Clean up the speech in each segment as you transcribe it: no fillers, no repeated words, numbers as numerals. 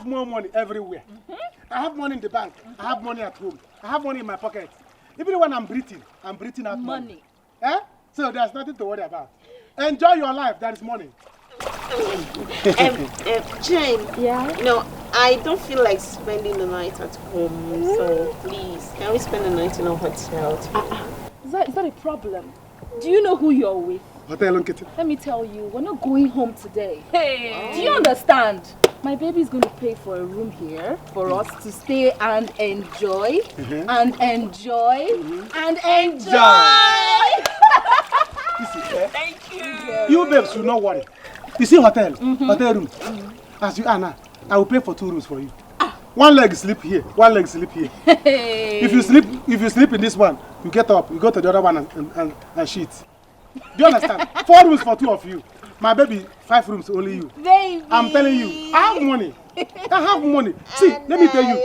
more money everywhere. I have money in the bank. I have money at home. I have money in my pocket. Even when I'm breathing out money. Eh? So there's nothing to worry about. Enjoy your life. There is money. Jane. Yeah? No, I don't feel like spending the night at home. So please, can we spend the night in a hotel? Is that a problem? Do you know who you're with? Hotel Nkiti. Let me tell you, we're not going home today. Hey! Do you understand? My baby is going to pay for a room here for us to stay and enjoy. And enjoy. And enjoy! Thank you! You babes should not worry. You see hotel room. As you are now, I will pay for 2 rooms for you. One leg sleep here, one leg sleep here. Hey. If you sleep in this one, you get up, you go to the other one and shit. Do you understand? 4 rooms for 2 of you. My baby, 5 rooms only you. Baby. I'm telling you, I have money. I have money. See, let me tell you,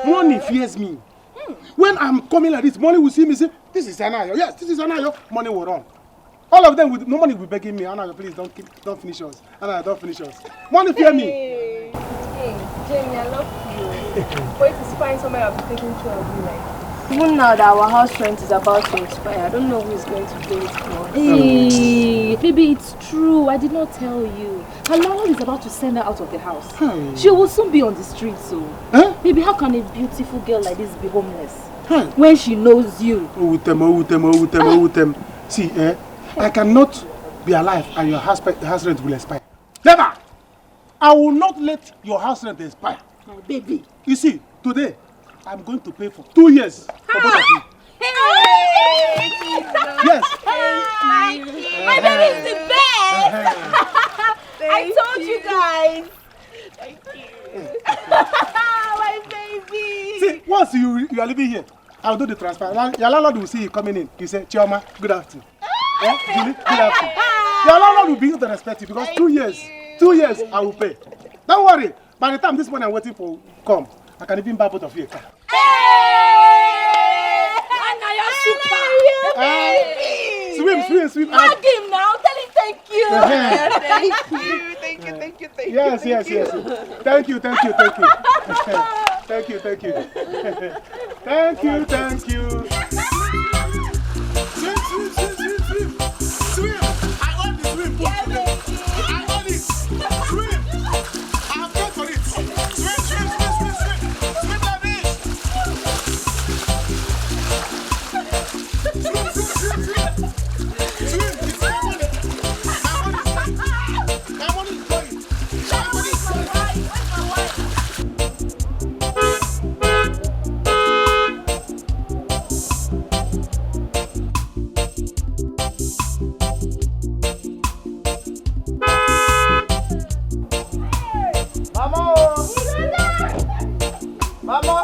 money fears me. When I'm coming like this, money will see me say, this is Anayo. Yes, this is Anayo. Money will run. All of them, no money will be begging me. Anayo, please don't finish us. Anayo, don't finish us. Money fear me. Hey, Jamie, I love you. Wait to find somebody I'll be taking care of you like. Even now that our house rent is about to expire, I don't know who is going to pay it for. Hey, baby, it's true. I did not tell you. Her landlord is about to send her out of the house. She will soon be on the street, so. Baby, how can a beautiful girl like this be homeless? When she knows you. See, I cannot be alive and your house rent will expire. Never! I will not let your house rent expire. My baby. You see, today, I'm going to pay for 2 years for both of you. Hey! Yes. Thank you. My baby is the best. I told you guys. Thank you. My baby. See, once you are living here, I'll do the transfer. Your landlord will see you coming in. You say, Chioma, good afternoon. Julie, good afternoon. Your landlord will begin to respect you because 2 years. 2 years I will pay. Don't worry. By the time this money I'm waiting for come, I can even buy both of you a car. Hey! Anna, you're super. Swim. Hug him now. Tell him thank you. Thank you. Yes. Thank you. Thank you. Swim. I want the swim. I want it. Swim. I have paid for it. Swim like this. Swim. It's my money. My money is going. Mama!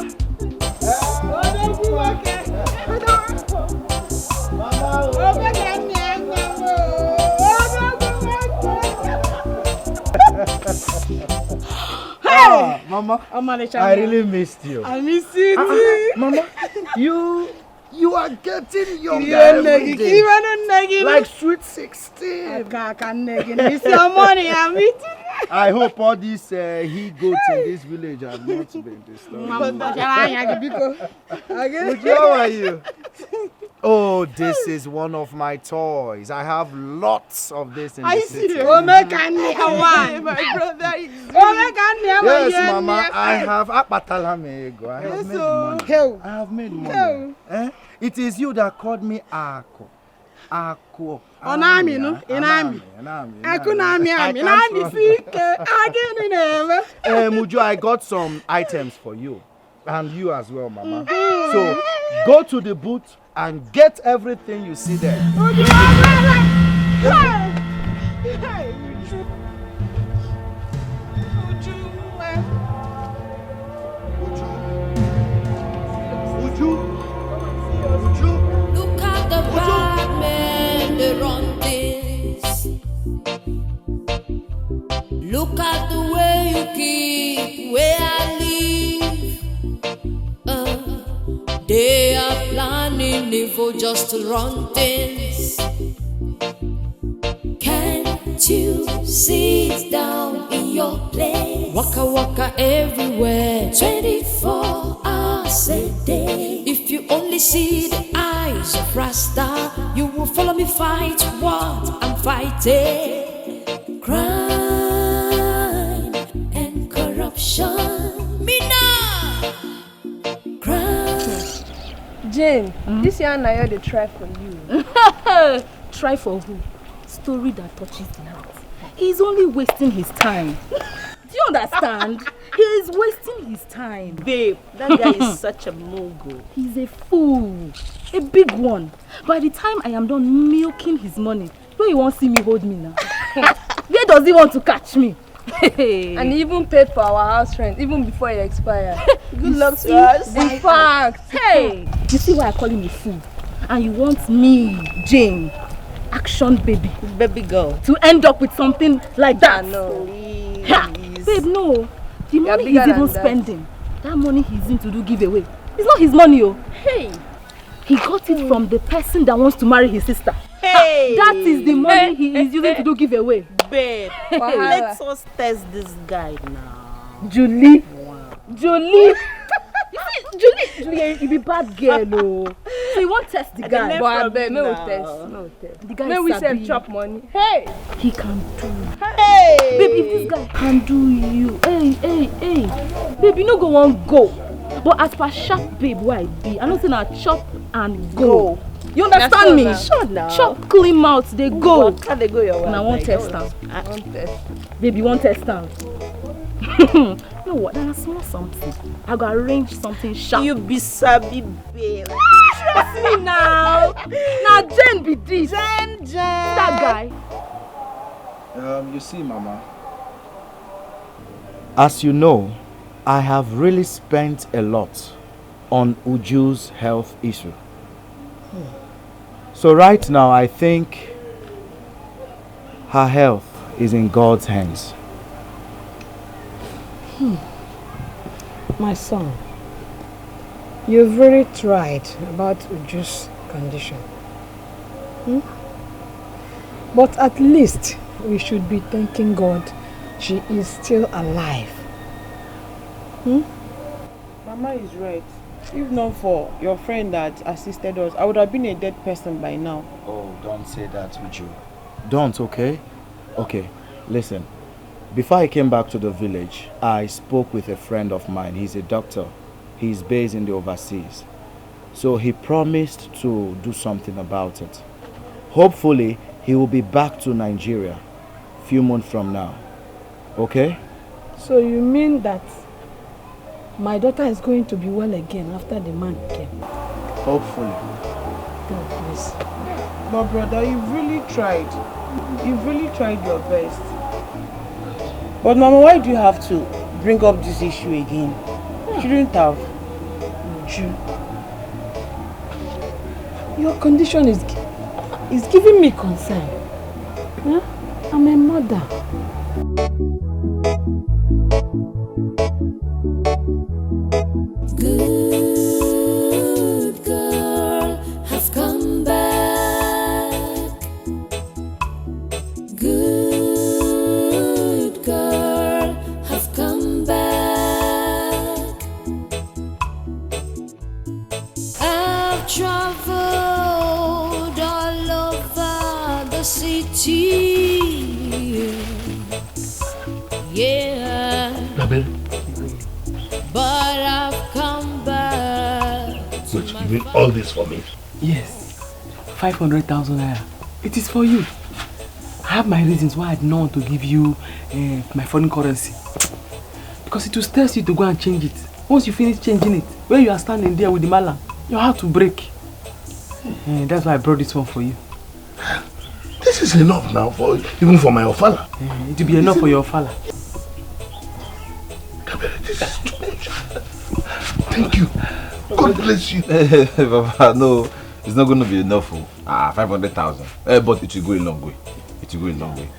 Hey! Mama, I really missed you. I miss you too. Mama, you are getting younger every day. Like sweet 16. It's your money, I'm it. I hope all these he-goats in this village have not been disturbed. How are you? Oh, this is one of my toys. I have lots of this in the city. My brother is Yes, Mama, I have made money. It is you that called me Ako. Ako. Onami, no? Inami. Mujo, I got some items for you. And you as well, Mama. So, go to the booth and get everything you see there. Look at the bad men, they run this. Look at the way you keep where I live. They are planning evil just to run things. Can't you sit down in your place? Waka waka waka everywhere, 24 hours a day. If you only see the eyes of Rasta, you will follow me fight what I'm fighting. Crime and corruption. Me now. Crime. Jane, this year Nayo they try for you. Try for who? Story that touches the heart. He's only wasting his time. Do you understand? He is wasting his time. Babe, that guy is such a mogul. He's a fool. A big one. By the time I am done milking his money, where you won't see me hold me now? Where does he want to catch me? And he even paid for our house rent even before it expired. Good luck to us. In fact, Hey! You see why I call him a fool? And you want me, Jane, action baby, Baby girl. to end up with something like that? no. Ha! Babe, no. The money he's bigger even than that. spending, that money he's in to do giveaway, it's not his money, oh. Hey. He got it from the person that wants to marry his sister. Hey. That is the money he is using to do giveaway. Babe. Let us test this guy now. Julie. Julie. You see, Julie, you be bad girl, oh. So you won't test the guy. But I from beg, you no now. test, no test. The guy May is we sabi. save chop money. Hey! He can do. Hey. Babe, if this guy can do you, hey. Babe, you no go one go. But as per sharp babe where I be, I don't say now chop and go. You understand me? Sure now. Chop clean mouth, they go. Can they go your way? And I won't test them. One test. Baby, you won't test them. You know what? That's small something. I go arrange something sharp. You be sabi, babe. Trust me now. Now Jen be this. Jen. That guy. You see, Mama, as you know, I have really spent a lot on Uju's health issue. So right now, I think her health is in God's hands. My son, you've really tried about Uju's condition. But at least we should be thanking God she is still alive. Mama is right. If not for your friend that assisted us, I would have been a dead person by now. Oh, don't say that, Uju. Don't, okay? Okay, listen. Before I came back to the village, I spoke with a friend of mine. He's a doctor. He's based in the overseas. So he promised to do something about it. Hopefully, he will be back to Nigeria a few months from now. Okay? So you mean that my daughter is going to be well again after the man came? Hopefully. God bless. But brother, you've really tried. You've really tried your best. But Mama, why do you have to bring up this issue again? Shouldn't have. Uju, your condition is giving me concern. Huh? I'm a mother. Good girl, have come back. Good girl, have come back. I've traveled all over the city. Yeah. But I've come back. Wait, you mean all this for me? Yes, 500,000 naira. It is for you. I have my reasons why I do not want to give you my foreign currency. Because it will stress you to go and change it. Once you finish changing it, where you are standing there with the malam, your heart will break. That's why I brought this one for you. This is enough now, even for my ofala. It will be enough for your ofala. This is too much. Thank you. God bless you. Papa, no, it's not going to be enough for 500,000. But it will go a long way. It will go a long way.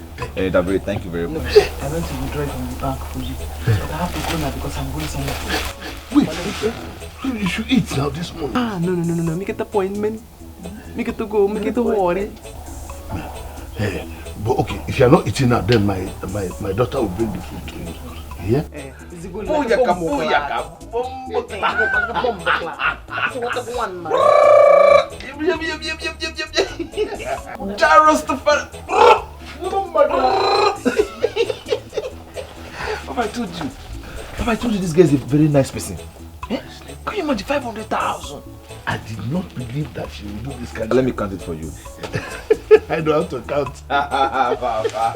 Dabere, thank you very much. I went to withdraw it from the bank for you. But I have to go now because I'm going somewhere. Wait, you should eat now this morning. No. Make it appointment. Make it to go. Make it to worry. But okay, if you're not eating now, then my daughter will bring the food to you. Yeah? Papa, I told you this guy is a very nice person. Eh? Can you imagine 500,000? I did not believe that she would do this kind of. Let me count it for you. I know how to count. Papa,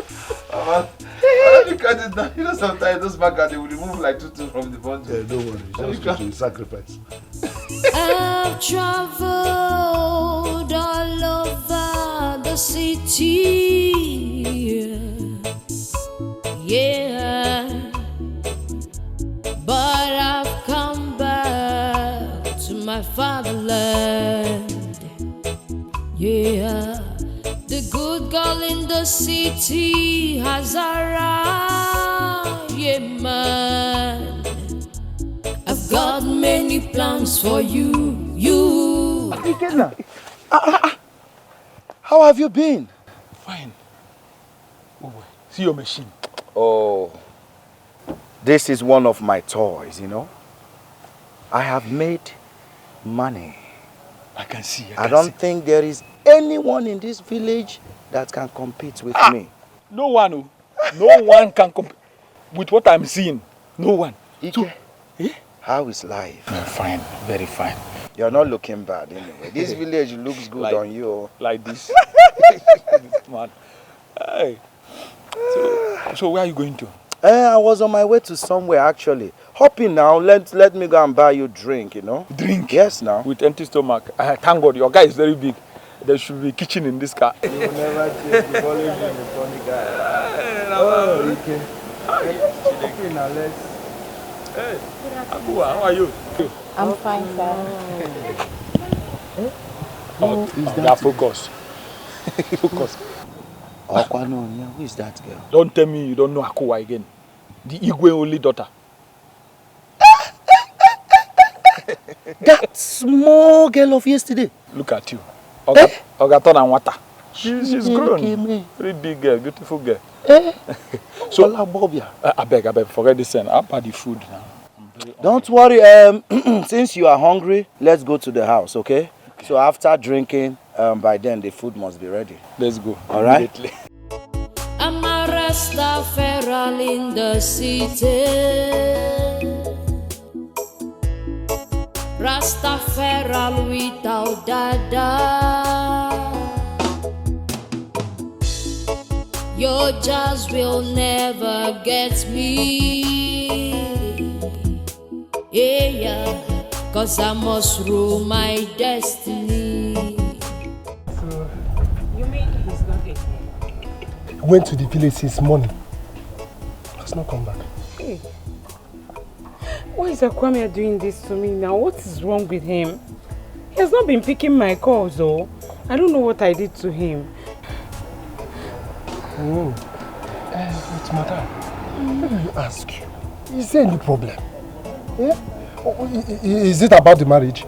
let me count it now. You know sometimes those bankers, they will remove like 2 from the bundle. Yeah, don't worry. Just to sacrifice. I've traveled all over the city. Yeah. But I've come back to my fatherland. Yeah. The good girl in the city has arrived. Yeah, man. I've got many plans for you. How have you been? Fine. Oh, boy. See your machine. Oh, this is one of my toys, you know. I have made money. I can see. I don't think there is anyone in this village that can compete with me. No one. Oh. No one can compete with what I'm seeing. No one. Ike, how is life? Fine. Very fine. You're not looking bad anyway. This village looks good on you. Like this. Man. Hey. So where are you going to? I was on my way to somewhere actually. Hop in now. Let me go and buy you a drink, you know. Drink? Yes, now. With empty stomach. Thank God, your guy is very big. There should be a kitchen in this car. You will never change. You've always been a funny guy. Oh, okay. Hop in now, let's. Hey, Abu, how are you? I'm fine, sir. Focus. Focus. Who is that girl? Don't tell me you don't know Akuwa again. The Igwe only daughter. That small girl of yesterday. Look at you. Ogaton and water. She's grown. Very big girl, beautiful girl. So, I beg, forget this and I'll buy the food now. Don't worry, since you are hungry, let's go to the house, okay? So after drinking, by then the food must be ready. Let's go. All right? I'm a Rastafari in the city. Rastafari without dada. Your jazz will never get me. Yeah, cause I must rule my destiny. So, you mean he's not here? Went to the village since morning. Has not come back. Hey. Why is Akwame doing this to me now? What is wrong with him? He has not been picking my calls though. I don't know what I did to him. Oh. Wait, madam. Let me ask you. Is there any problem? Yeah? Is it about the marriage?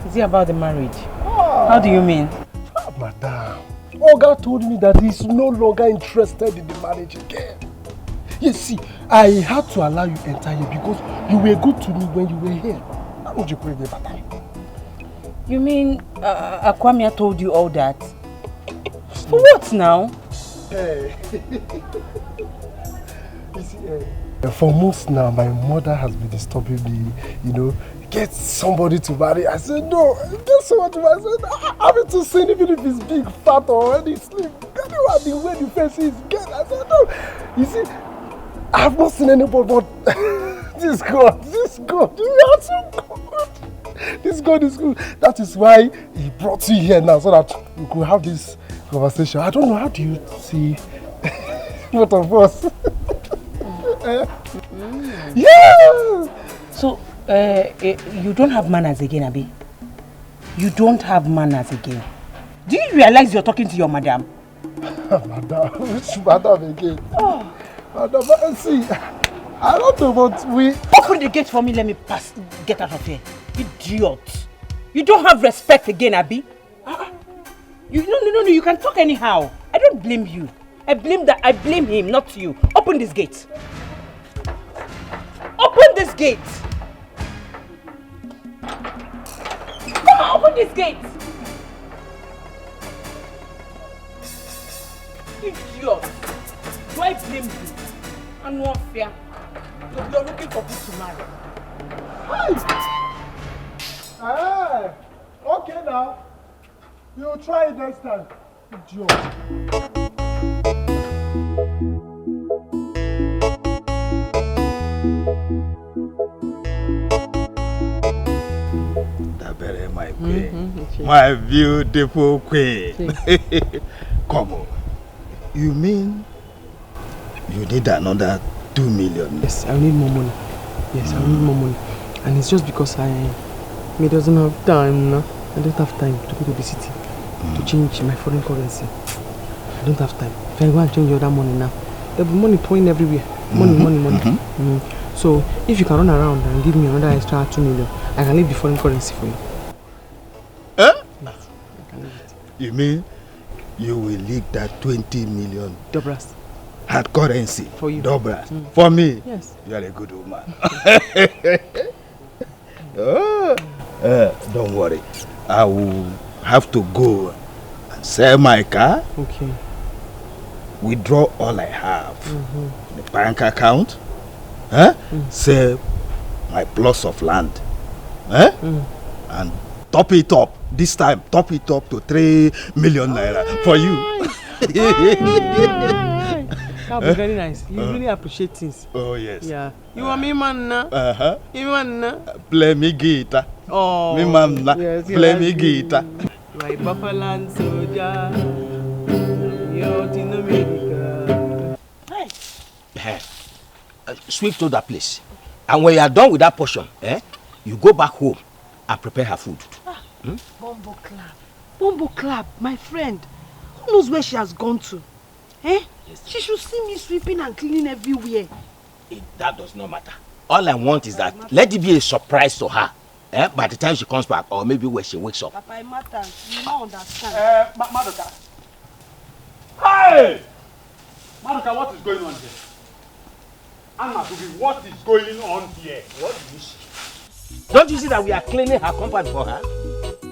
Is it about the marriage? How do you mean? Madam, Oga told me that he's no longer interested in the marriage again. You see, I had to allow you enter here because you were good to me when you were here. Why would you bring me back? You mean Akwame told you all that? For what now? Hey. You see, for months now, my mother has been disturbing me, you know, get somebody to marry. I said, no, get someone to marry. I said, I haven't to see even if it's big, fat, or any slim. Can you have the way the face is? Get. I said, no. You see, I have not seen anybody but this God, you are so good. This God is good. That is why he brought you here now, so that we could have this conversation. I don't know, how do you see both of us? Yeah! So, you don't have manners again, Abi? You don't have manners again. Do you realize you're talking to your madam? Madam? Which madam again? Oh. Madam, see, I don't know, but we... Open the gate for me, let me pass, get out of here. Idiot. You don't have respect again, Abi? No, you can talk anyhow. I don't blame you. I blame him, not you. Open open this gate. Open this gate. Come on, open this gate. Idiot. Do I blame you? I'm not fair. You're looking for people to marry. Hey, okay now. You try it next time. Idiot. Dabere, my queen. My beautiful queen. Come on. You mean you need another 2 million? Yes, I need more money. Yes, I need more money. And it's just because I doesn't have time now. I don't have time to go to the city to change my foreign currency. I don't have time. If I go and change all that money now, there'll be money pouring everywhere. Money. So if you can run around and give me another extra 2 million, I can leave the foreign currency for you. Eh? Yes, I can leave it. You mean you will leave that 20 million Dobras. hard currency for you? Dobras. For me? Yes. You are a good woman. Don't worry. I will have to go and sell my car. Okay. Withdraw all I have. The bank account. Sell my plots of land. And top it up. This time, top it up to 3 million naira for you. That would be very nice. You really appreciate things. Oh, yes. Yeah. You are me man now. You man now. Play me guitar. Oh. Me man now. Yes, play me guitar. My buffalo soldier. You're in America. Hey. Sweep to that place. And when you are done with that portion, you go back home and prepare her food. Bombo Clap, my friend. Who knows where she has gone to? Yes. She should see me sweeping and cleaning everywhere. That does not matter. All I want is that let it be a surprise to her. By the time she comes back, or maybe when she wakes up. Papa, it matters. You don't understand. Madoka. Hey! Madoka, what is going on here? Anna, what is going on here? What do you see? Don't you see that we are cleaning her compound for her?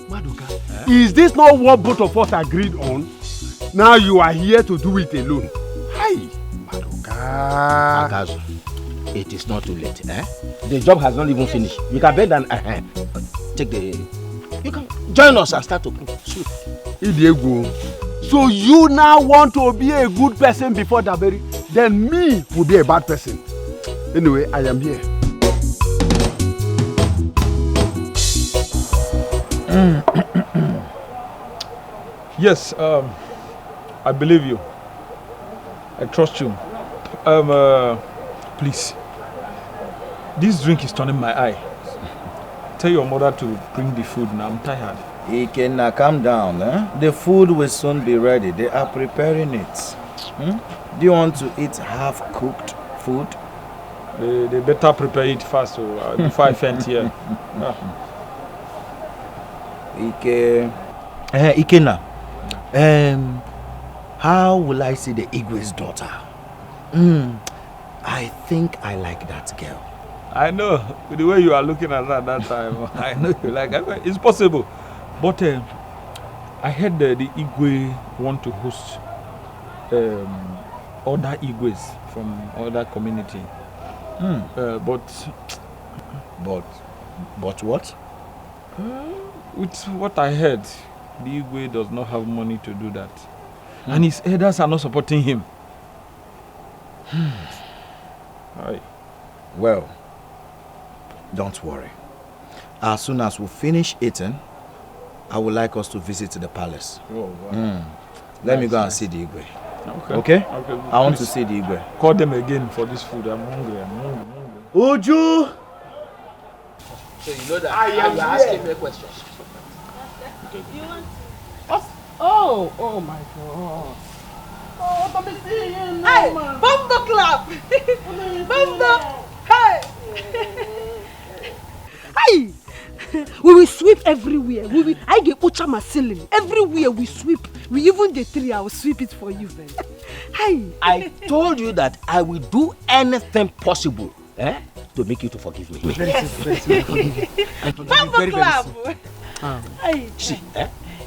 Madoka, is this not what both of us agreed on? Now you are here to do it alone. Hi, Madoka. Akazu, it is not too late. The job has not even finished. You can bend and take the. You can join us and start to cook. Sweet. Idiego. So you now want to be a good person before Daberi? Then me will be a bad person. Anyway, I am here. Yes, I believe you. I trust you. Please. This drink is turning my eye. Tell your mother to bring the food now. I'm tired. Ikenna, calm down. The food will soon be ready. They are preparing it. Do you want to eat half-cooked food? They better prepare it fast before I faint here. Ikenna, how will I see the Igwe's daughter? I think I like that girl. I know, with the way you are looking at her at that time, I know you like her. It's possible. But I heard the Igwe want to host other Igwes from other community. But what? With what I heard, the Igwe does not have money to do that. And his elders are not supporting him. Aye. Well, don't worry. As soon as we finish eating, I would like us to visit the palace. Oh, wow. Let me go and see the Igwe. Okay? I want to see the Igwe. Call them again for this food. I'm hungry. Uju! So you know that I am asking here. me questions. Do you want? Oh my God. Oh, let me see you now. Hey, Bombo Clap. Bombo. Hey. Hey. We will sweep everywhere. I get Ucha my ceiling. Everywhere we sweep We even the three, I will sweep it for you, man. Hey. I told you that I will do anything possible to make you to forgive me. Very soon. I forgive you very, very soon. See,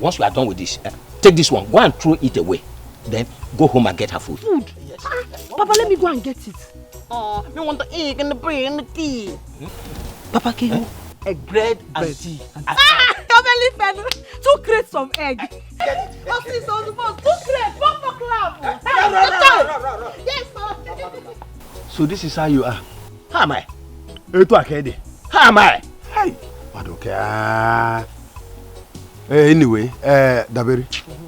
once we are done with this, take this one, go and throw it away. Then go home and get her food. Food? Yes. Papa, let me go and get it. Oh, me want the egg and the bread and the tea. Papa, can you? Egg, bread and tea. Come and leave 2 crates of egg. Oh, sis, on the phone. 2 crates. Papa, clap. Yes, sir. So this is how you are. How am I? How am I? Hey, okay. Anyway, Daberi,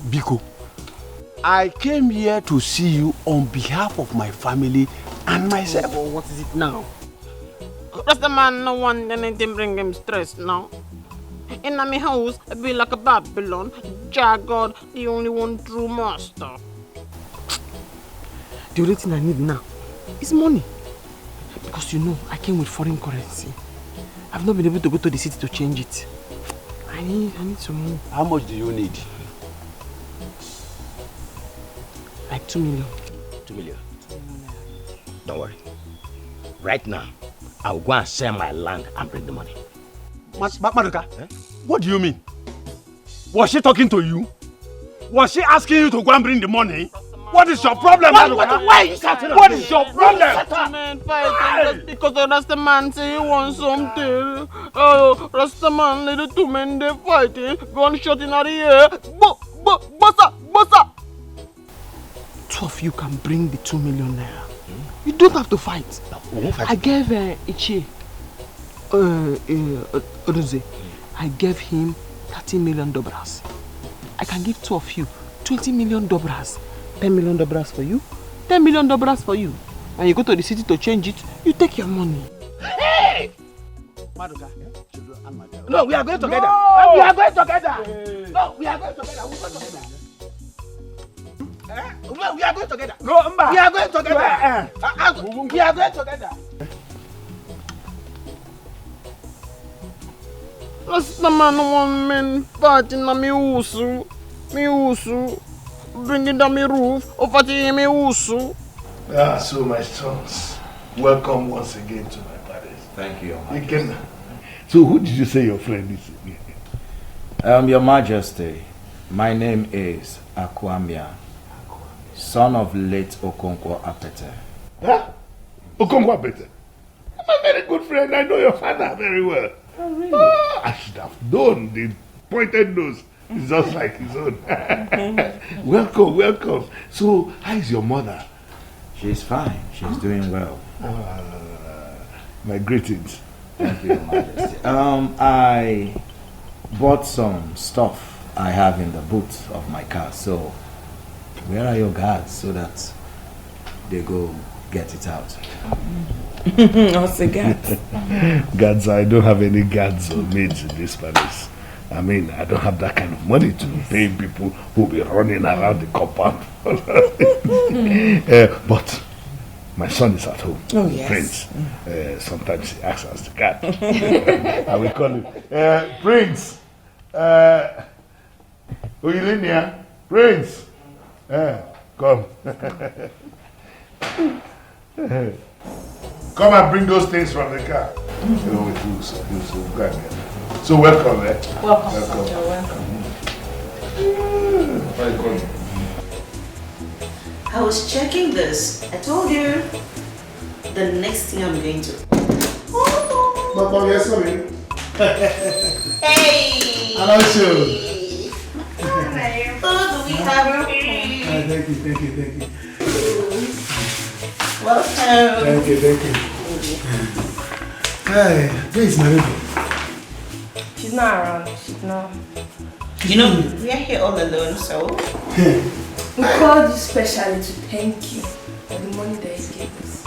Biko, I came here to see you on behalf of my family and myself. Oh, what is it now? Does the man no want anything bring him stress now? In my house, I be like a Babylon. Jah God, the only one true master. The only thing I need now is money. Because you know, I came with foreign currency. I've not been able to go to the city to change it. I need some money. How much do you need? Like 2 million. 2 million. Don't worry. Right now, I'll go and sell my land and bring the money. Maduka, what do you mean? Was she talking to you? Was she asking you to go and bring the money? What is your problem, Maduka? Why are you shouting? What is your problem? Man fighting just because the Rasta man say he wants something. Oh, Rasta man, let the 2 men they fighting. Gunshot in the air. Bossa. 2 of you can bring the 2 million naira. You don't have to fight. I gave Ichie, Odoze, I gave him $30 million. I can give 2 of you $20 million. $10 million for you, $10 million for you. And you go to the city to change it, you take your money. Hey! Maduka, no, we are going together. No! We are going together. No, we are going together. We are going together. No, we are going together. No, Mba. We are going together. We are going together. Rasta man one man fighting on me usu. Bringing down my roof, fighting me usu. So my sons, welcome once again to my palace. Thank you, Your Majesty. Again. So who did you say your friend is? Your Majesty, my name is Akwamia, son of late Okonkwo Apete. Huh? Okonkwo Apete? I'm a very good friend. I know your father very well. Oh, really? I should have known the pointed nose. It's just like his own. Welcome. So, how is your mother? She's fine. She's doing well. My greetings. Thank you, Your Majesty. I bought some stuff I have in the boot of my car. So, where are your guards so that they go get it out? What's the guards? Guards, I don't have any guards or maids in this palace. I mean, I don't have that kind of money to pay people who will be running around the compound. But my son is at home. Oh, yes. Prince. Sometimes he acts as the guard. I will call him. Prince. Oyilinia. Prince. Come. Come and bring those things from the car. So welcome, Welcome. You're welcome. I was checking this. I told you the next thing I'm going to. Mama, yes, sorry. Hey! Hello, sir. Oh, do we have a Thank you. welcome. Thank you. Hey, where is my baby? She's not around. She's not. You know, we are here all alone, so. We called you specially to thank you for the money that you gave us.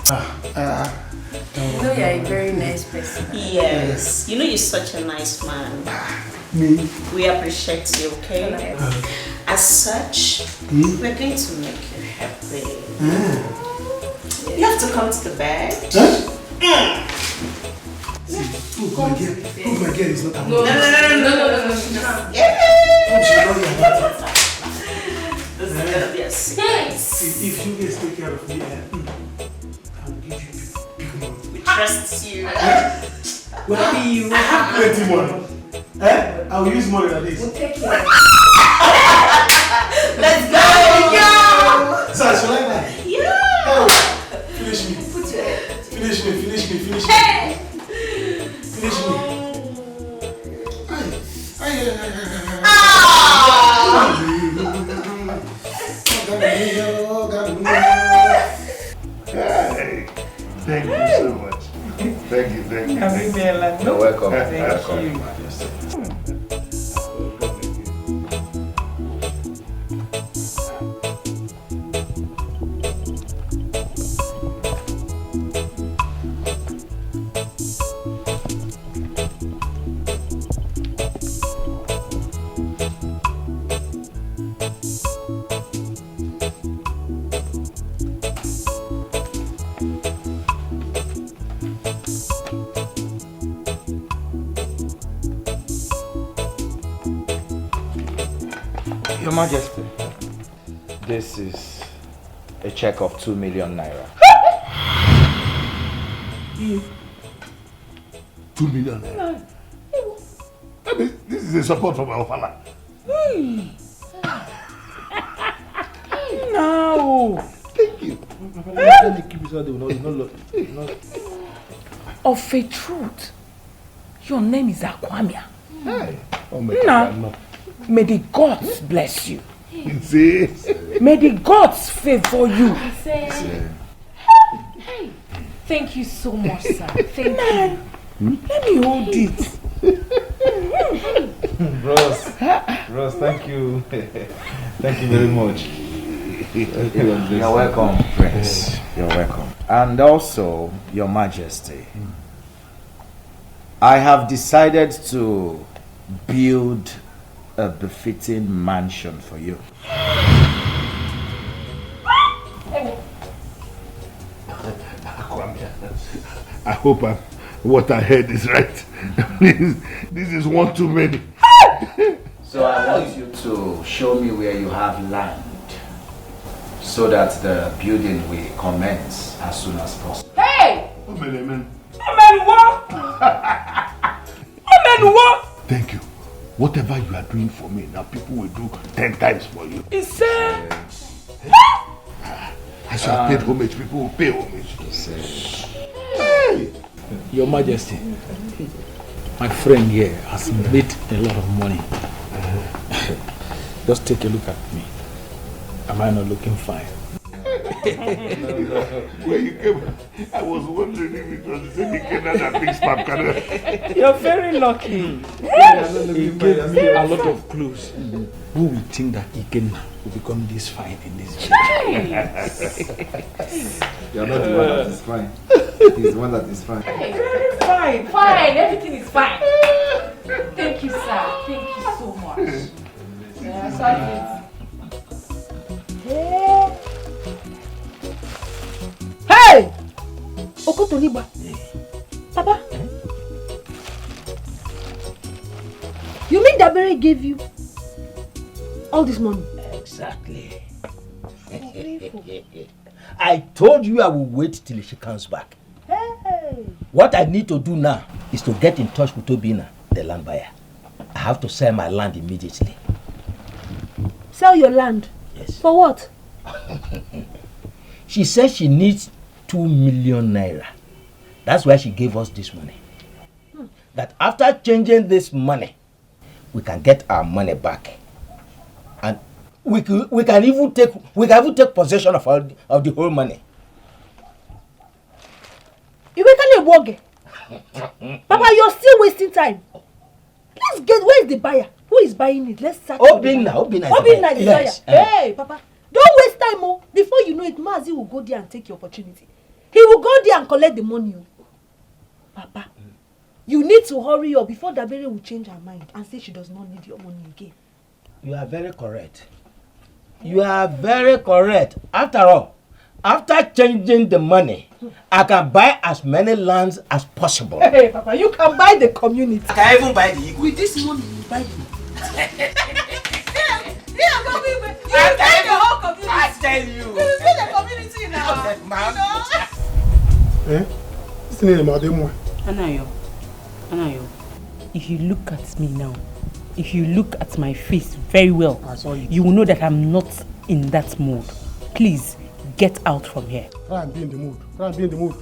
You know you're a very nice person. Yes. You know you're such a nice man. Me? We appreciate you, okay? As such, we're going to make you happy. You have to come to the bed. Who's my girl is not No. Yeah. this. See, if you guys take care of me, I'll give you big money. We trust you. Well, I have plenty money. I'll use money like this. We'll take care. Let's go! So, should I like? Yeah! Oh, finish me. Put your head. Finish me. Finish me. Hey, thank you so much. Thank you. You're welcome. Thank Welcome. Your Majesty, this is a check of 2 million naira. 2 million naira. I mean, this is a support from our father. No. Thank you. Let me keep it so they will not. Of a truth, your name is Akwamia. Hey. Oh my Now, God. may the gods bless you. See? May the gods favor you. Hey, thank you so much, sir. Thank you. Let me hold it. Ross, thank you. Thank you very much. You're welcome, Prince. You're welcome. And also, Your Majesty, I have decided to build a befitting mansion for you. I hope what I heard is right. This is one too many. So I want you to show me where you have land so that the building will commence as soon as possible. Hey! Amen. Thank you. Whatever you are doing for me, now people will do 10 times for you. It's As you have paid homage, people will pay homage. Hey! Your Majesty, my friend here has made a lot of money. Just take a look at me. Am I not looking fine? When you came, I was wondering if it was the same Ikena that picks Papkana. You're very lucky. He gave me a lot of clues. Who would think that Ikena will become this fine in this village? You're not the one that is fine. He's the one that is fine. Very fine. Fine. Everything is fine. Thank you, sir. Thank you so much. Yeah, sorry. Hey! Okotoliba. Papa. You mean Dabere gave you all this money? Exactly. I told you I will wait till she comes back. Hey! What I need to do now is to get in touch with Obina, the land buyer. I have to sell my land immediately. Sell your land? Yes. For what? She says she needs 2 million naira. That's why she gave us this money. That after changing this money, we can get our money back. And we can even take possession of the whole money. Papa, you're still wasting time. Let's get, where is the buyer? Who is buying it? Let's start. Obina is the buyer. yes. Hey, Papa, don't waste time. Oh. Before you know it, Mazi will go there and take your opportunity. He will go there and collect the money. Papa, you need to hurry up before Dabere will change her mind and say she does not need your money again. You are very correct. You are very correct. After all, after changing the money, I can buy as many lands as possible. Hey, Papa, you can buy the community. I can even buy the eagle. With this money, you buy the You buy the whole community. I tell you. We'll be the community now. Yes, ma'am. What's the name of them? Anayo, if you look at me now, if you look at my face very well, you will know that I'm not in that mood. Please, get out from here. Try and be in the mood. Try and be in the mood.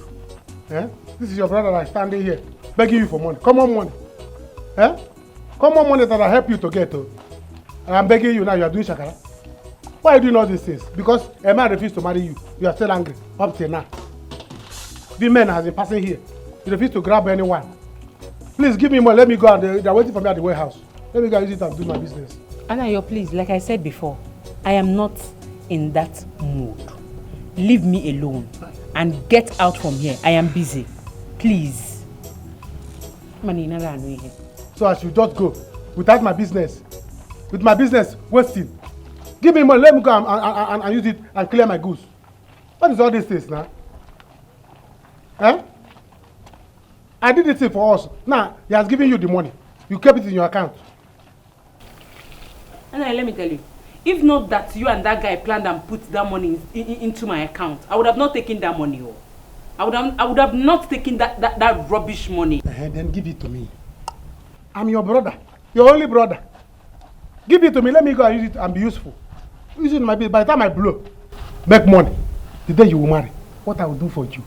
This is your brother that is standing here, begging you for money. Come on, money. Come on, money that will help you to get. And I'm begging you now, you are doing shakara. Why are you doing all these things? Because a man refused to marry you. You are still angry up till now. The men has been passing here. You refuse to grab anyone. Please give me money. Let me go. And they're waiting for me at the warehouse. Let me go use it and do my business. Anayo, please, like I said before, I am not in that mood. Leave me alone and get out from here. I am busy. Please. So I should just go without my business. With my business wasting. Give me money. Let me go and use it and clear my goods. What is all these things now? I did this thing for us. Now, he has given you the money. You kept it in your account. And let me tell you, if not that you and that guy planned and put that money into my account, I would have not taken that money. I would have not taken that rubbish money. Then give it to me. I'm your brother. Your only brother. Give it to me. Let me go and use it and be useful. Use it in my business. By the time I blow, make money. The day you will marry, what I will do for you.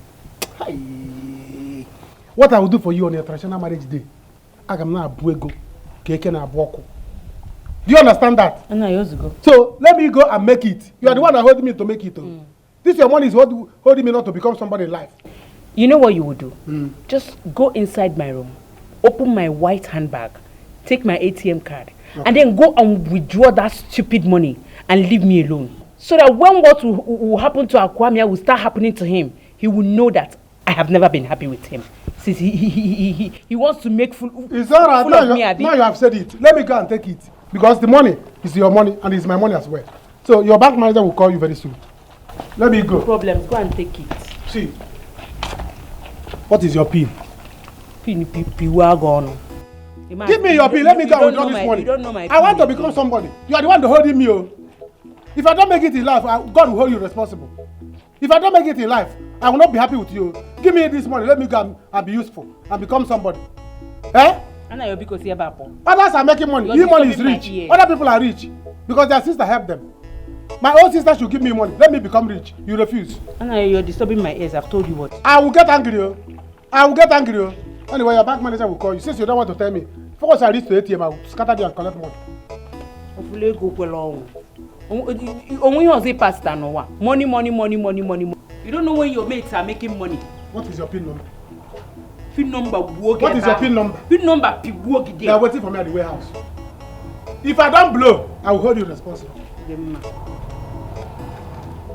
What I will do for you on your traditional marriage day. I am not a buego. Keke na bwoko. Do you understand that? So let me go and make it. You are the one that holding me to make it. This your money is holding me not to become somebody in life. You know what you would do? Just go inside my room, open my white handbag, take my ATM card, and then go and withdraw that stupid money and leave me alone. So that when what will happen to Akwamia will start happening to him, he will know that I have never been happy with him. Since he wants to make full of me. Now you have said it. Let me go and take it. Because the money is your money and it's my money as well. So your bank manager will call you very soon. Let me go. No problem. Go and take it. See. What is your PIN? PIN. Gone. Give me your PIN. Let me go and withdraw this money. You don't know my I want to become somebody. You are the one holding me. If I don't make it in life, God will hold you responsible. If I don't make it in life, I will not be happy with you. Give me this money. Let me go and be useful and become somebody. Others are making money. Your money is rich. Other people are rich because their sister helped them. My own sister should give me money. Let me become rich. You refuse. You're disturbing my ears. I've told you what. I will get angry. I will get angry. Anyway, your bank manager will call you. Since you don't want to tell me, once I reach the ATM, I will scatter you and collect money. Money. You don't know when your mates are making money. What is your PIN number? PIN number. What is your PIN number? PIN number. They are waiting for me at the warehouse. If I don't blow, I will hold you responsible.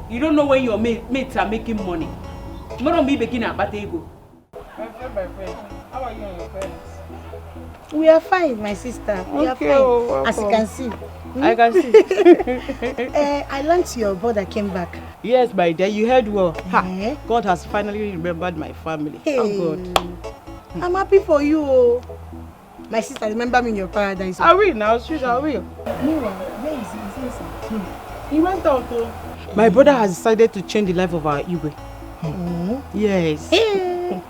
You don't know when your mates are making money. Tomorrow me begin at Batego. My friend, how are you and your friends? We are fine, my sister. We are fine. As you can see. I can see. I learned your brother came back. Yes, my dear, you heard well. God has finally remembered my family. Hey. Oh God. I'm happy for you. My sister, remember me in your paradise. I will now, sure I will. Meanwhile, where is he? He went out though. My brother has decided to change the life of our Igwe. Yes. Hey.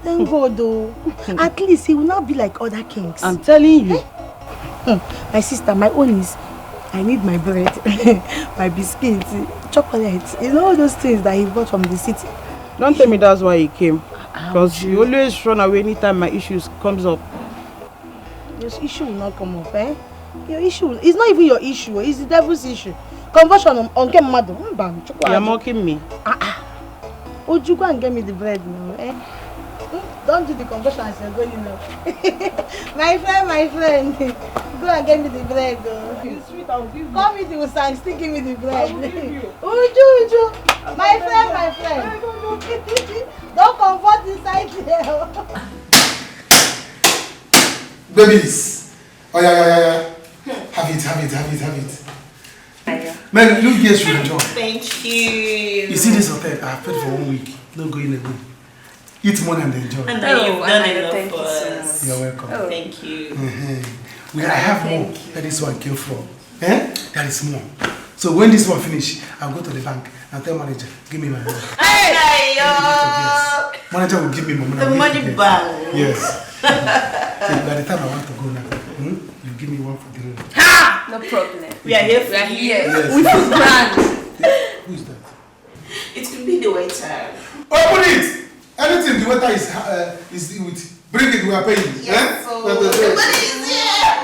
Thank God though. At least he will not be like other kings. I'm telling you. My sister, my own is I need my bread, my biscuits, chocolate. You know all those things that he bought from the city. Don't tell me that's why he came. Because he always run away anytime my issues comes up. Your issue will not come up, eh? Your issue, it's not even your issue, it's the devil's issue. Conversion on Kem Madu. You're mocking me. Would you go and get me the bread now, eh? Don't do the conversion as you're going now. My friend, go and get me the bread. It's sweet, I'll give you. Come with you, son, still give me the bread. I will give you. Uju. My friend. Don't comfort inside there. Babies. Oh yeah. Have it. Man, look here, you enjoy. Thank you. You see this hotel? I have paid for 1 week. Don't go in again. Eat money and enjoy. And you've done enough for us. You're welcome. Oh. Thank you. I have more where this one came from. There is more. So when this one finish, I'll go to the bank and tell manager, give me my money. Hey, Manager will give me my money. The money bank. Yes. So by the time I want to go now, you give me one for the room. Ha! No problem. We are here. We are here. Yes. We feel grand. Who is that? It could be the waiter. Open it! Anything the waiter is with, bring it, we are paying. Yes, so the money is here.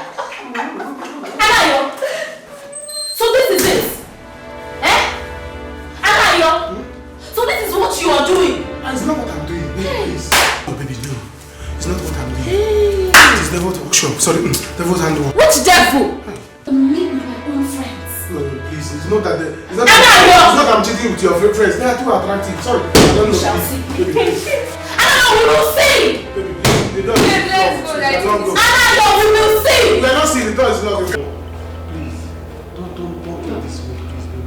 Anayo! So this is it? Eh? Anayo! So this is what you are doing? It's not what I'm doing, baby, please. Oh, baby, no. It's not what I'm doing. It is devil's workshop. Sorry, devil's handwork. Which devil? Me with my own friends. No, please, it's not that it's not I'm cheating with your friends. They are too attractive. Sorry, I don't know. We shall see. Baby, please. Anayo, we will see! Baby, please. The door is Let's go like locked. this. Anayo, we will see! We are not seeing the door is locked. Please, don't think this way, please, baby.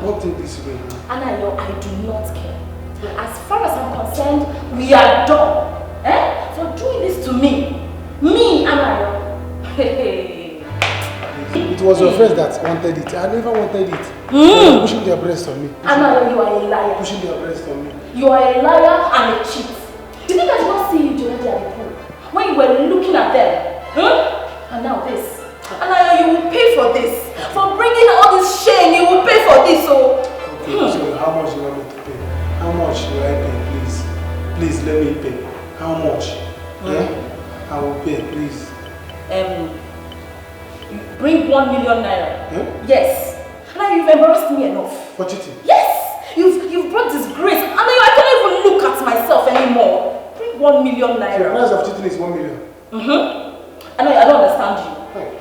Don't think this way now. Anayo, I do not care. As far as I'm concerned, we are done. For doing this to me. Me, Anayo. It was your friends that wanted it. I never wanted it. They were pushing their breast on me. Anayo, you are a liar. Pushing their breast on me. You are a liar and a cheat. You think I did not see you during the pool when you were looking at them? And now this. Anayo, you will pay for this. For bringing all this shame, you will pay for this. So, okay, so how much do you want me to pay? How much will I pay, please? Please let me pay. How much? I will pay, please. Bring 1 million naira. Yes. Now you've embarrassed me enough. For cheating? Yes. You've brought disgrace. I cannot even look at myself anymore. Bring 1 million naira. So the price of cheating is 1 million. I don't understand you.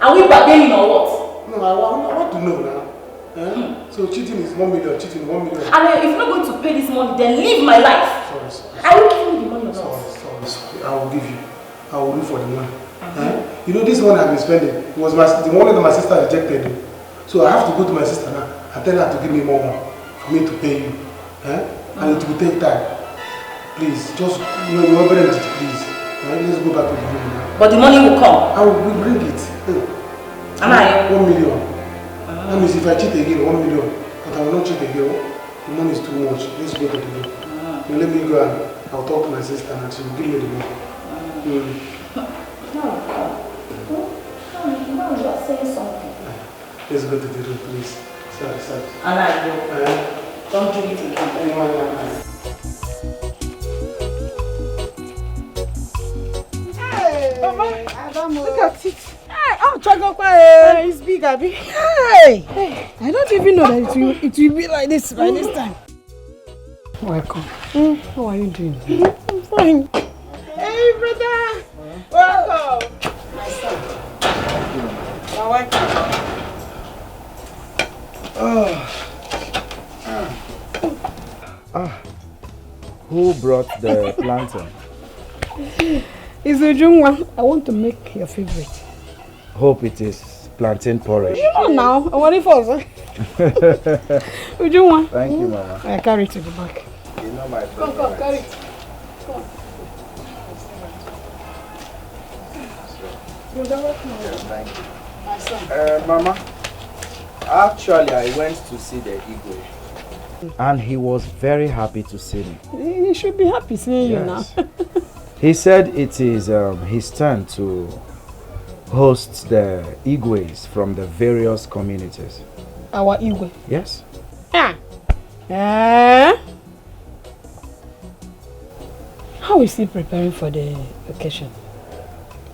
Are we bargaining or what? No, I want to know now. So cheating is 1 million, cheating 1 million. If you're not going to pay this money, then leave my life. Sorry. I will give you the money or not. Sorry. I will give you. I will look for the money. You know, this money I've been spending, it was the money that my sister rejected me. So I have to go to my sister now and tell her to give me more money for me to pay you. And it will take time. Please, just, you're very rich, please. Let's go back to the room now. But the money will come. I will bring it. 1 million. That means if I cheat again, 1 million. But I will not cheat again. The money is too much. Let's go to the room. Let me go and I'll talk to my sister and she will give me the money. Now you are saying something. Let's go to the room, please. Sorry. Don't do it again. Hey, Mama, look at it. Hey, it's big, Abby. Hey, I don't even know that it will be like this by this time. Welcome. How are you doing? I'm fine. Hey, brother. Welcome. My son. You're welcome. Who brought the plantain? It's Ujungwa. I want to make your favorite. Hope it is plantain porridge. You know now. I want it first. Ujungwa. Thank you, Mama. I carry it to the back. You know my Come, carry it. Come. Thank you. My son. Mama, actually I went to see the Igwe. And he was very happy to see me. He should be happy seeing you now. He said it is his turn to host the Igwes from the various communities. Our Igwe? Yes. How is he preparing for the occasion?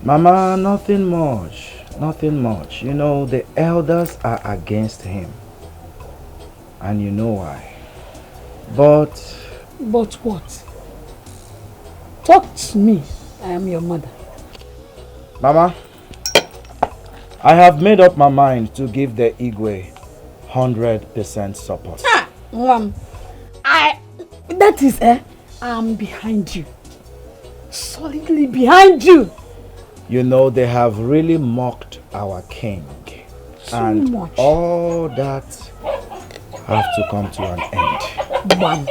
Mama, nothing much. Nothing much. You know, the elders are against him. And you know why. But what? Talk to me. I am your mother. Mama, I have made up my mind to give the Igwe 100% support. That is, I'm behind you. Solidly behind you. You know, they have really mocked our king. And all that have to come to an end.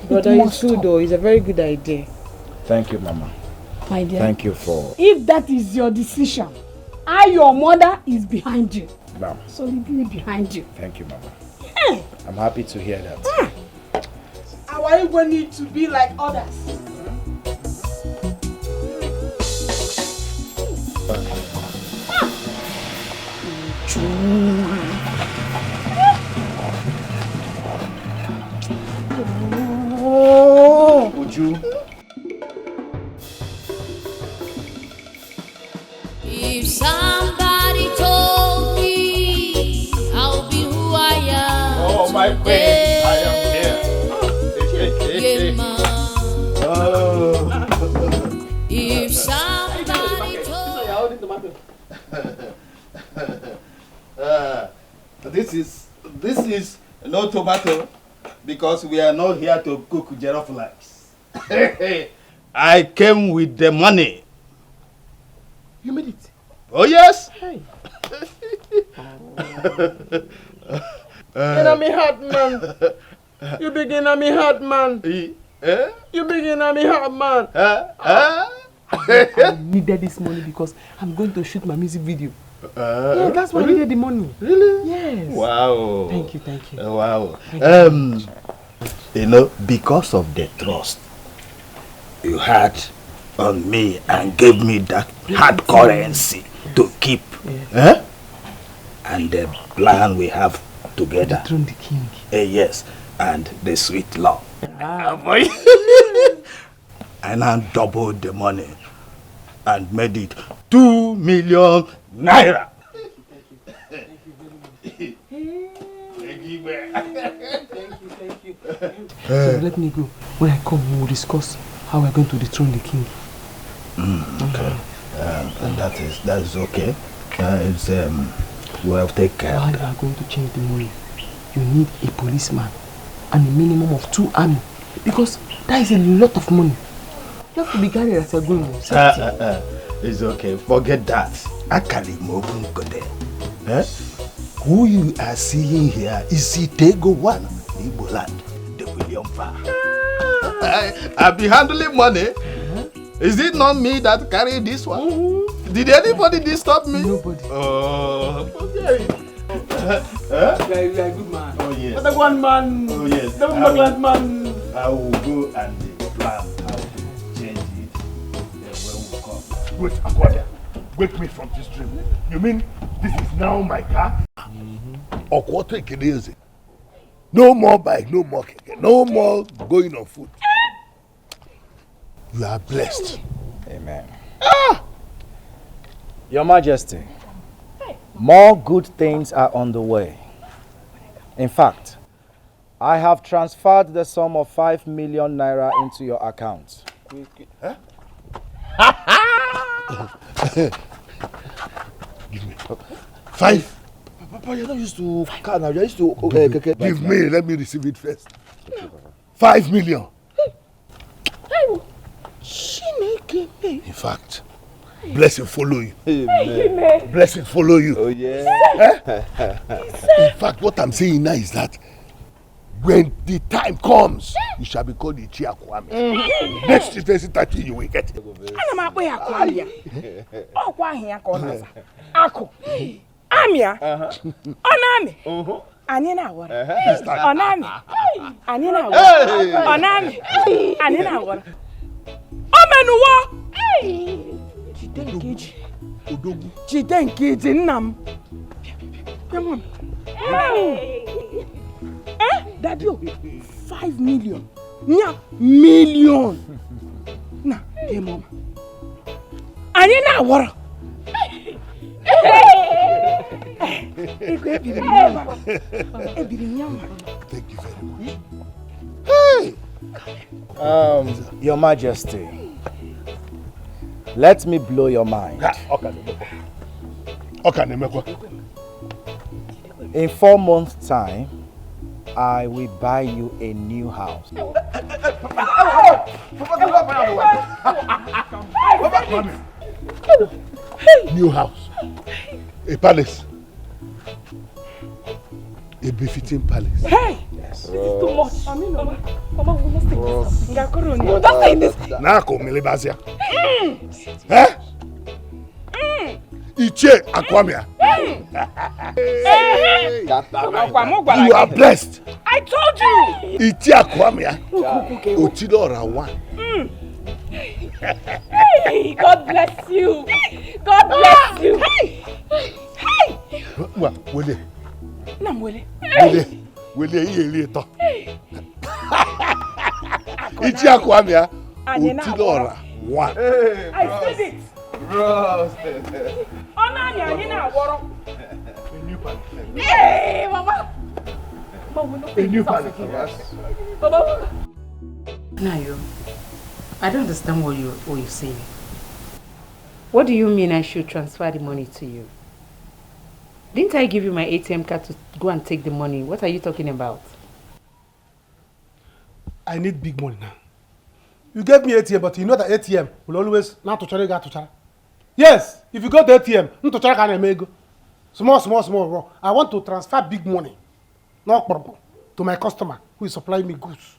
Brother, it's good though. It's a very good idea. Thank you, Mama. My dear. Thank you for... If that is your decision, your mother is behind you. Ma'am. solidly behind you. Thank you, Mama. Hey. I'm happy to hear that. Our Igbo need to be like others. Uju. If somebody told me I'll be who I am. Oh, my queen, I am here. Yeah, man. If somebody told This is no tomato because we are not here to cook jollof rice. I came with the money. You made it? Oh yes. Hey. Enemy hard man. You begin at me hard man. You begin at me hard man. I needed this money because I'm going to shoot my music video. Yeah, that's why I needed the money. Really? Yes. Wow. Thank you, thank you. Wow. Thank You know, because of the trust you had on me and gave me that hard currency to keep, and the plan we have together. Dethrone the king. Yes, and the sweet love. I now doubled the money and made it 2 million naira. Thank you. So let me go. When I come, we will discuss how we're going to dethrone the king. Okay. And that is okay. We'll take care. While you are going to change the money, you need a policeman and a minimum of 2 army because that is a lot of money. You have to be guided as you're going. It's okay. Forget that. Who you are seeing here is Itego One, Igbo land, the William Farr. I'll be handling money. Is it not me that carried this one? Did anybody disturb me? Nobody. Oh, okay. You are a good man. Oh, yes. But the one man. Oh, yes. The one man. I will go and plan how to change it when we come. Wait, Aquadia. Wake me from this dream. You mean this is now my car? Or quarter is it? No more bike, no more keke, no more going on foot. You are blessed. Amen. Your Majesty, more good things are on the way. In fact, I have transferred the sum of 5 million naira into your account. Huh? Give me 5. Papa, you're not used to car now. You're used to Give me, let me receive it first. 5 million. In fact, blessing follow you. Amen. Blessing follow you. Oh yeah. In fact, what I'm saying now is that when the time comes, you shall be called the Chiakwame. Next 2030, you will get it. Amia, Onami, Anina, Onami, Anina, Onami, Anina, Omenuwa, Chitenkiji, Nam. Come on. Daddy, 5 million. Nya, million. Na, hey, mama. Anina, what? Thank you very much. Hey! Your Majesty, let me blow your mind. In 4 months' time, I will buy you a new house. New house. A palace. A befitting palace. Hey! Yes. This is too much. Mama, we must take this. Don't say this. Nako Milibazia. Eh? Iche Akwamia. You are blessed. I told you. Iche Akwamia. Otidora one. Hey, God bless you. God bless you. Hey. Wele. Nam Wele. Wele yele to. Iche Akwamia. Otidora one. I said it. Bro. Hey, Mama. A new palace. Baba. Nayo, I don't understand what you're saying. What do you mean I should transfer the money to you? Didn't I give you my ATM card to go and take the money? What are you talking about? I need big money now. You gave me ATM, but you know that ATM will always not to charge. Yes, if you go to ATM, not to charge small. I want to transfer big money, not problem, to my customer who is supplying me goods.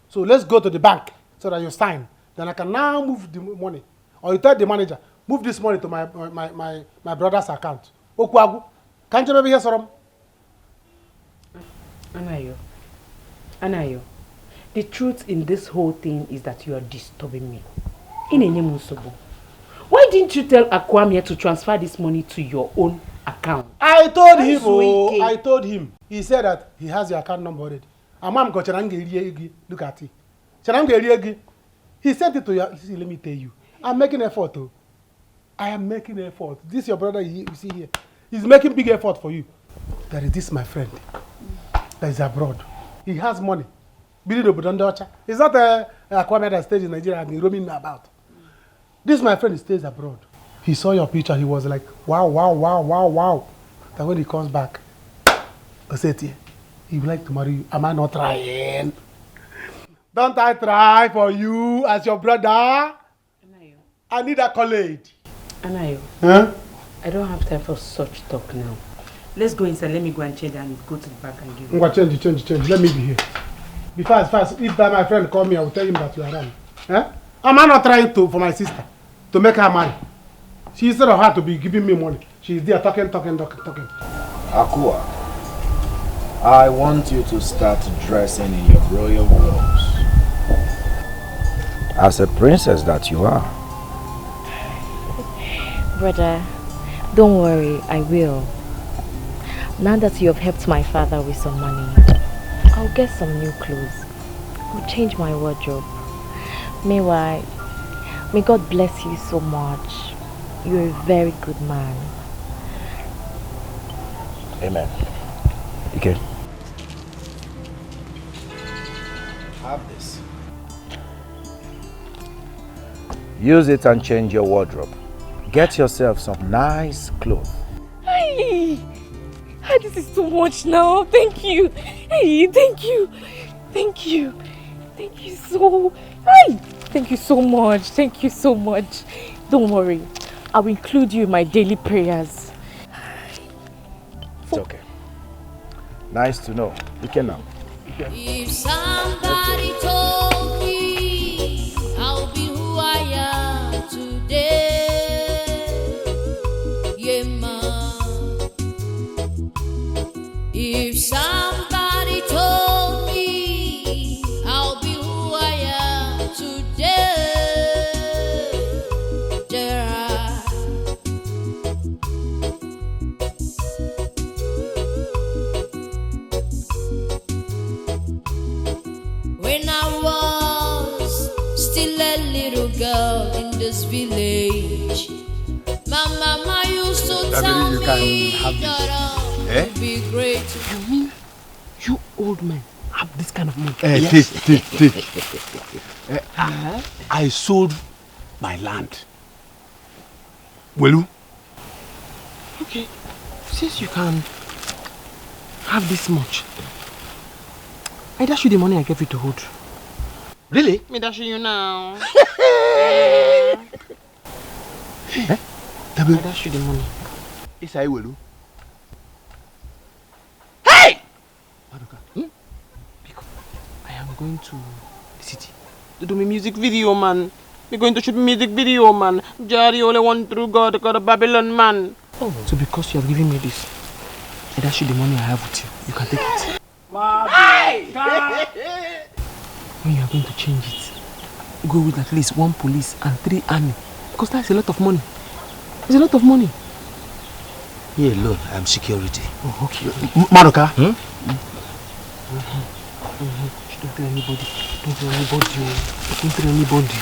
So let's go to the bank so that you sign. Then I can now move the money. Or you tell the manager, move this money to my brother's account. Okwagu, can't you maybe hear some? Anayo, the truth in this whole thing is that you are disturbing me. Why didn't you tell Akwamia to transfer this money to your own account? I told him. He said that he has your account number already. Look at it. He sent it to you. See, let me tell you. I'm making effort. I am making effort. This your brother you see here. He's making big effort for you. There is this my friend that is abroad. He has money. It's not Akwamia that stays in Nigeria and roaming about. This my friend stays abroad. He saw your picture. He was like, wow. Then when he comes back, I said, he would like to marry you. Am I not trying? Don't I try for you as your brother? Anayo. I need a college. Anayo. Huh? I don't have time for such talk now. Let's go inside. Let me go and change and go to the back and give you. Change. Let me be here. Be fast. If that my friend call me, I will tell him that you are around. Huh? Am I not trying to for my sister to make her marry? She instead of her to be giving me money, she's there talking. Akua, I want you to start dressing in your royal robes. As a princess that you are. Brother, don't worry, I will. Now that you have helped my father with some money, I'll get some new clothes. I'll change my wardrobe. Meanwhile, may God bless you so much. You're a very good man. Amen. Okay. Have this. Use it and change your wardrobe. Get yourself some nice clothes. Hey, this is too much now. Thank you. Hey, thank you. Thank you so. Hey, thank you so much. Thank you so much. Don't worry. I will include you in my daily prayers. It's okay. Nice to know. You can now. If somebody told me I'll be who I am today, yeah, ma. If somebody told me I'll be who I am today, when I was still a little girl in this village, my mama used to tell me that I'll be great. You mean you old men have this kind of money? Take. I sold my land. Will you? Okay, since you can have this much, I dash you the money I gave you to hold. Really? Me dash you now. I dash you the money. Yes, I will. Hey! Because I am going to the city to do my music video, man. We're going to shoot music video, man. Jari only one true God called a Babylon man. Oh. So because you have given me this, and that's the money I have with you, you can take it. When you are going to change it, go with at least 1 police and 3 army. Because that's a lot of money. It's a lot of money. Me alone, I'm security. Oh, okay. Maruka? Hmm? Don't tell anybody. Don't tell anybody. Don't tell anybody.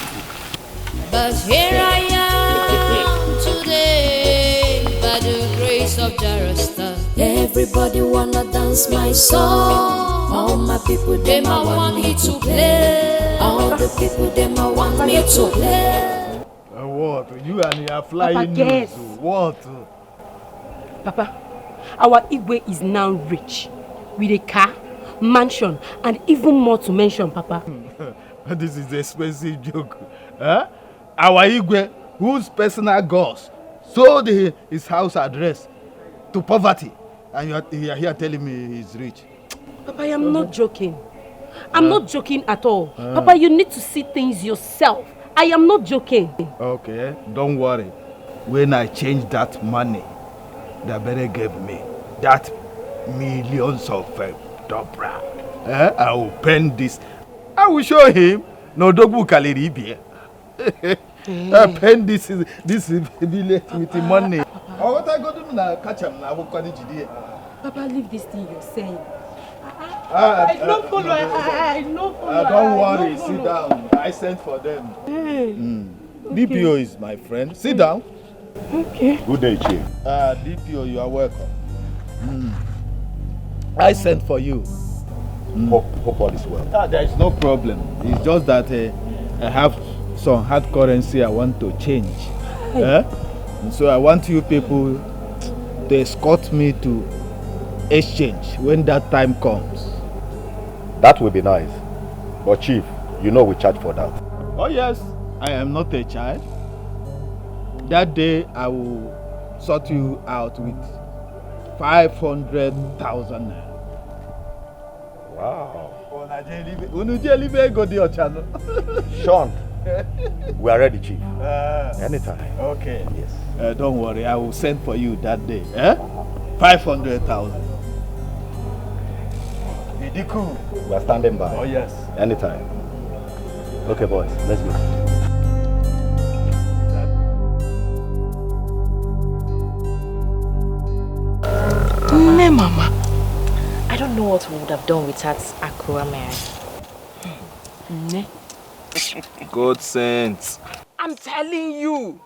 But here I am today, by the grace of Jarasta. Everybody wanna dance my song. All my people, they might want me to play. All the people, they might want me to play. What? You and your flying Papa, yes. news. What? Papa, our Igwe is now rich with a car, mansion, and even more to mention, Papa. This is an expensive joke. Huh? Our Igwe, whose personal gods sold his house address to poverty, and you are here telling me he's rich. Papa, I am not joking. I'm not joking at all. Papa, you need to see things yourself. I am not joking. Okay, don't worry. When I change that money that Bere gave me, that millions of dobra, I will pen this. I will show him. No dogu kaliribi. I pen this village with the money. What I go do now? Catch him now. Papa, leave this thing you're saying. I don't follow. I don't follow. Don't worry. Sit down. I sent for them. Okay. DPO is my friend. Sit down. Okay. Good day, Chief. DPO, you are welcome. I sent for you. Hope all is well. There is no problem. It's just that I have some hard currency I want to change. And so I want you people to escort me to exchange when that time comes. That will be nice. But Chief, you know we charge for that. Oh yes, I am not a child. That day I will sort you out with 500,000 naira. Wow. Sean, we are ready, Chief. Anytime. Okay. Yes. Don't worry, I will send for you that day. 500,000. We are standing by. Oh yes. Anytime. Okay, boys, let's go. Mama. I don't know what we would have done without Akura Mary. God sent. I'm telling you,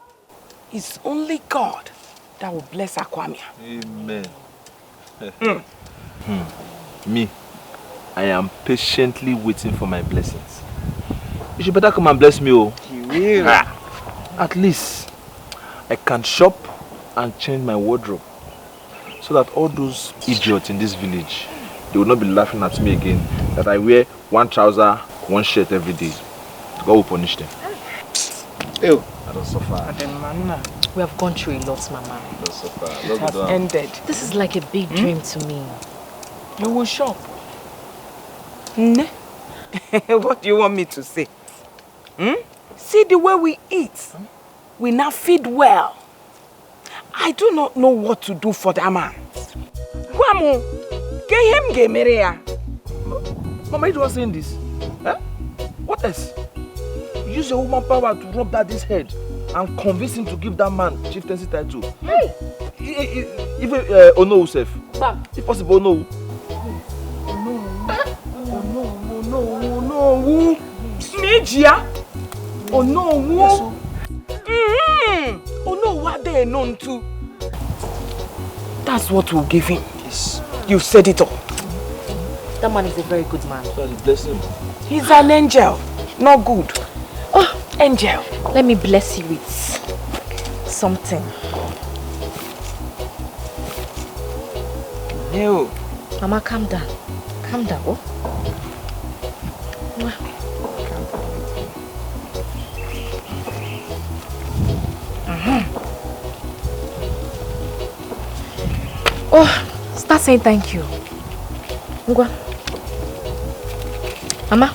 it's only God that will bless Akwamia. Amen. Me, I am patiently waiting for my blessings. You should better come and bless me, oh. He will. At least I can shop and change my wardrobe, so that all those idiots in this village, they will not be laughing at me again that I wear 1 trouser, 1 shirt every day. God will punish them. Ew. I don't suffer. We have gone through a lot, Mama. Don't suffer. It has ended. This is like a big dream to me. You will shop. What do you want me to say? See the way we eat. We now feed well. I do not know what to do for that man. Mama, you was saying this. What else? Use your woman power to rub daddy's head and convince him to give that man chieftaincy title. Hey! Even Ono Usef. If possible, Ono. No. Nejia. Oh no. Oh no, what they known to. That's what we'll give him. Yes. You said it all. That man is a very good man. Bless him. He's an angel, not good. Oh, angel. Let me bless you with something. No. Mama, calm down. Calm down. Oh. Oh, start saying thank you. Ngwa. Mama,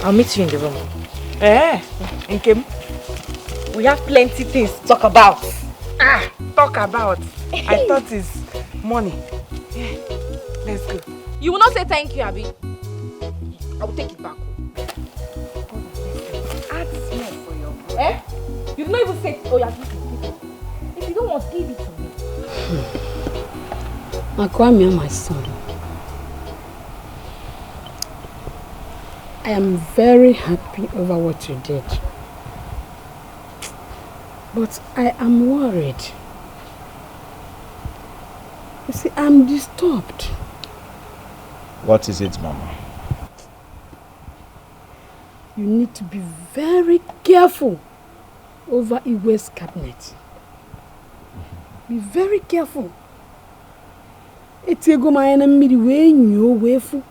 I'll meet you in the room. Nkem, we have plenty things to talk about. Talk about. I thought it's money. Yeah. Let's go. You will not say thank you, Abby. I will take it back. Ask me for your money. Eh? You did not even say, oh yeah, give it. If you don't want, give it to me. Makwami, my son. I am very happy over what you did. But I am worried. You see, I'm disturbed. What is it, Mama? You need to be very careful over Igwe's cabinet. Be very careful. Etiego my enemy way you wefu.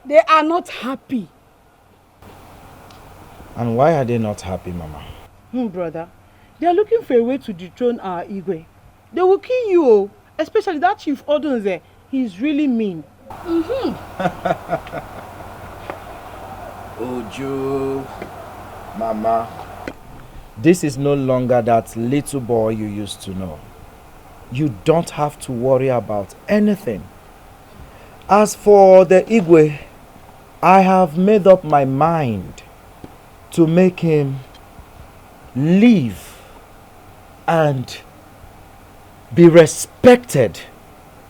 They are not happy. And why are they not happy, Mama? Brother, they are looking for a way to dethrone our Igwe. They will kill you, especially that Chief Odunze. He's really mean. Ojo, Mama, this is no longer that little boy you used to know. You don't have to worry about anything. As for the Igwe, I have made up my mind to make him live and be respected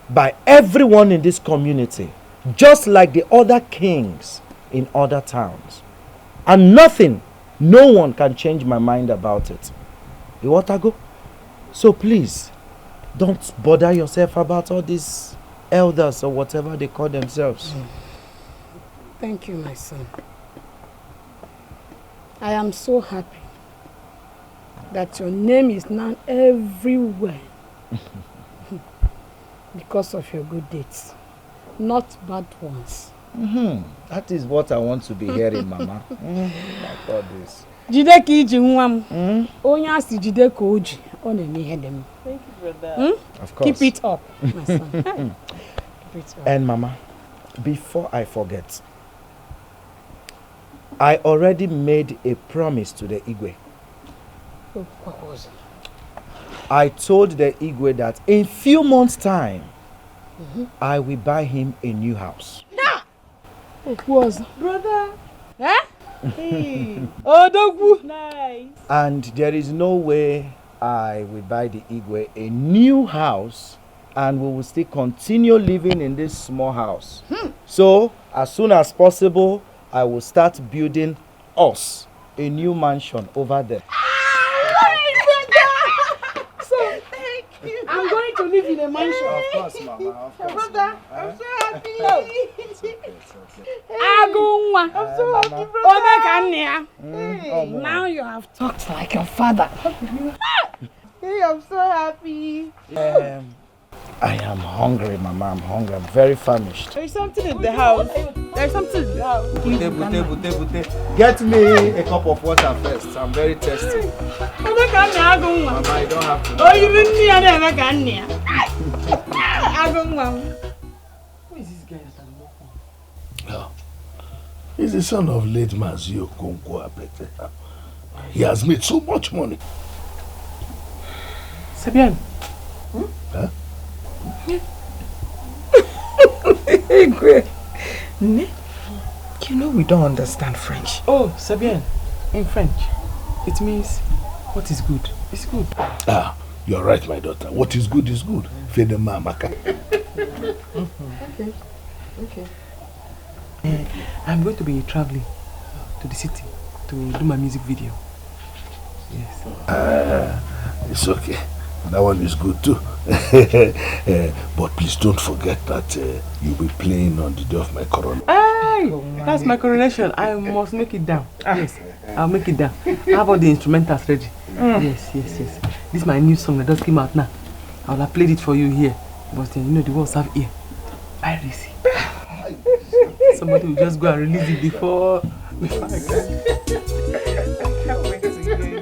by everyone in this community, just like the other kings in other towns. And nothing, no one can change my mind about it. You want to go? So please, don't bother yourself about all these elders or whatever they call themselves. Thank you, my son. I am so happy that your name is now everywhere because of your good deeds, not bad ones. That is what I want to be hearing, Mama. Like all this. Jide ki iji nwa m. Onye asi jide ka oji, ọ na-eme ihe dem. Thank you, brother. Of course. Keep it up, my son. Keep it up. And Mama, before I forget, I already made a promise to the Igwe. Oh, what was it? I told the Igwe that in few months' time, I will buy him a new house. What was it? Brother. Eh? Hey. Oh, dogbu. Nice. And there is no way I will buy the Igwe a new house and we will still continue living in this small house. So, as soon as possible, I will start building us a new mansion over there. So, thank you. I'm going to live in a mansion. Of course, Mama. Of course. Brother, I'm so happy. It's okay. I'm so happy, brother. Now you have talked like your father. Hey, I'm so happy. I am hungry, Mama. I'm hungry. I'm very famished. There's something in the house. There's something in the house. Bute. Get me a cup of water first. I'm very thirsty. Mama, I don't have to. Oh, you mean me? I never can. Who is this guy that I'm looking? Oh, he's the son of late Mazio Konko Apete. He has made so much money. Sabian. Huh? You know we don't understand French. Oh, Sabian, in French, it means what is good is good. Ah, you're right, my daughter. What is good is good. Fede mamaka. Okay. I'm going to be traveling to the city to do my music video. Yes. It's okay. That one is good too. But please don't forget that you'll be playing on the day of my coronation. Hey, that's my coronation. I must make it down. Yes, I'll make it down. I have all the instrumentals ready. Yes. This is my new song that just came out now. I will have played it for you here. But you know the words have ear. Piracy. Somebody will just go and release it before I can. I can't wait to hear it.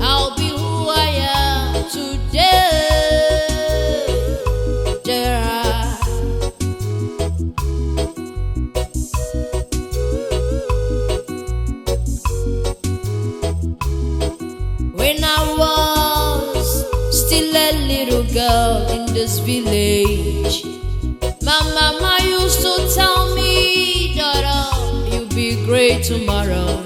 I'll be who I am today. When I was still a little girl in this village, my mama used to tell me, daughter, you'll be great tomorrow.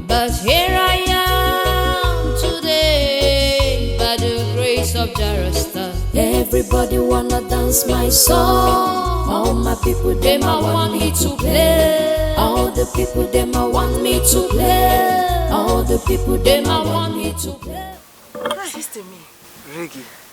But here I am today, by the grace of Jarasta. Everybody wanna dance my song. All my people, them I want me to play. All the people, them I want me to play. All the people, them I want me to play. Sister me, reggae.